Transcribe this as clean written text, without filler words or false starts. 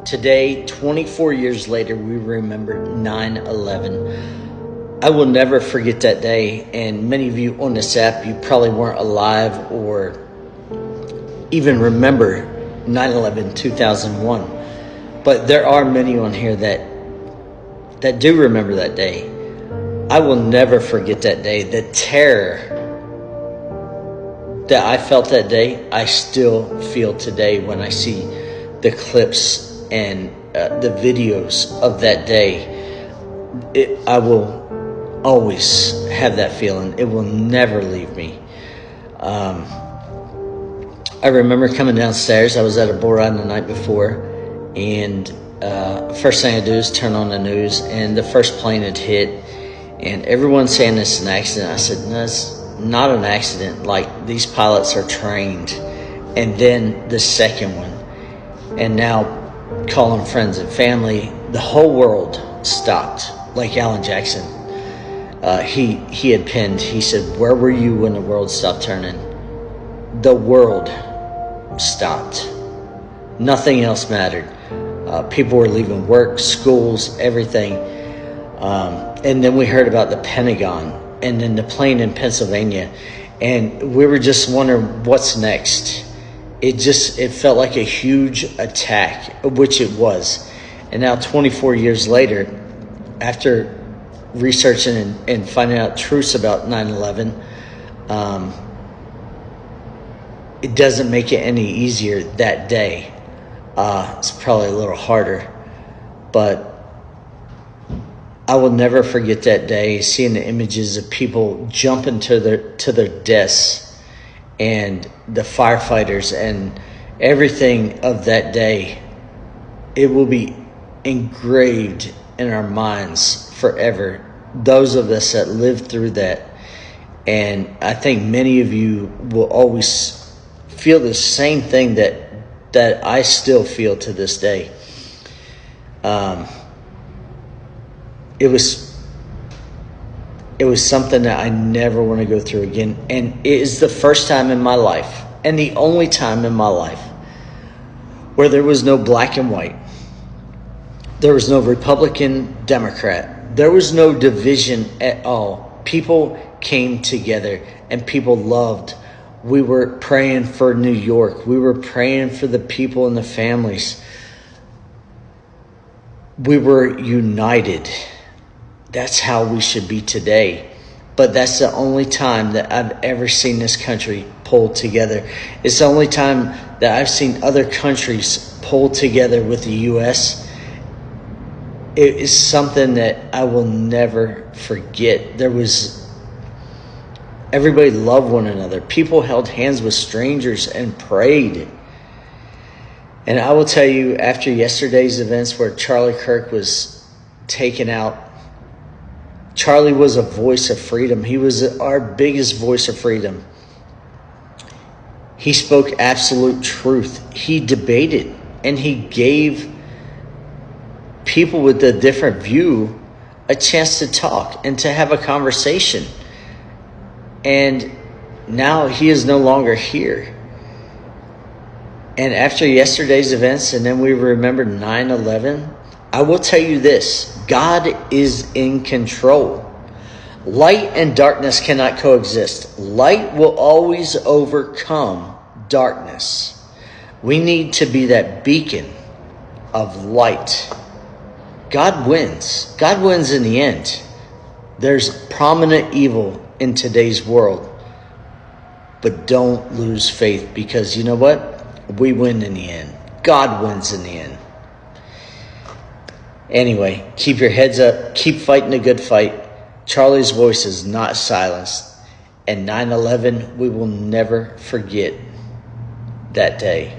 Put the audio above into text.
Today, 24 years later, we remember 9/11. I will never forget that day, and many of you on this app, you probably weren't alive or even remember 9/11, 2001. But there are many on here that do remember that day. I will never forget that day. The terror that I felt that day, I still feel today when I see the clips and the videos of that day. I will always have that feeling. It will never leave me. I remember coming downstairs. I was at a bull ride the night before, and first thing I do is turn on the news, and the first plane had hit, and everyone's saying it's an accident. I said, no, it's not an accident. Like, these pilots are trained. And then the second one, and now calling friends and family, the whole world stopped. Like Alan Jackson, he had penned, he said, where were you when the world stopped turning? The world stopped. Nothing else mattered. People were leaving work, schools, everything. And then we heard about the Pentagon and then the plane in Pennsylvania. And we were just wondering what's next. It felt like a huge attack, which it was. And now 24 years later, after researching and finding out truths about 9/11, it doesn't make it any easier that day. It's probably a little harder, but I will never forget that day, seeing the images of people jumping to their deaths, and the firefighters and everything of that day. It will be engraved in our minds forever, those of us that lived through that. And I think many of you will always feel the same thing that I still feel to this day. It was something that I never want to go through again. And it is the first time in my life, and the only time in my life, where there was no black and white. There was no Republican, Democrat. There was no division at all. People came together and people loved. We were praying for New York. We were praying for the people and the families. We were united. That's how we should be today. But that's the only time that I've ever seen this country pulled together. It's the only time that I've seen other countries pull together with the U.S. It is something that I will never forget. Everybody loved one another. People held hands with strangers and prayed. And I will tell you, after yesterday's events where Charlie Kirk was taken out, Charlie was a voice of freedom. He was our biggest voice of freedom. He spoke absolute truth. He debated, and he gave people with a different view a chance to talk and to have a conversation. And now he is no longer here. And after yesterday's events, and then we remember 9/11, I will tell you this: God is in control. Light and darkness cannot coexist. Light will always overcome darkness. We need to be that beacon of light. God wins. God wins in the end. There's prominent evil in today's world, but don't lose faith, because you know what? We win in the end. God wins in the end. Anyway, keep your heads up. Keep fighting a good fight. Charlie's voice is not silenced. And 9/11, we will never forget that day.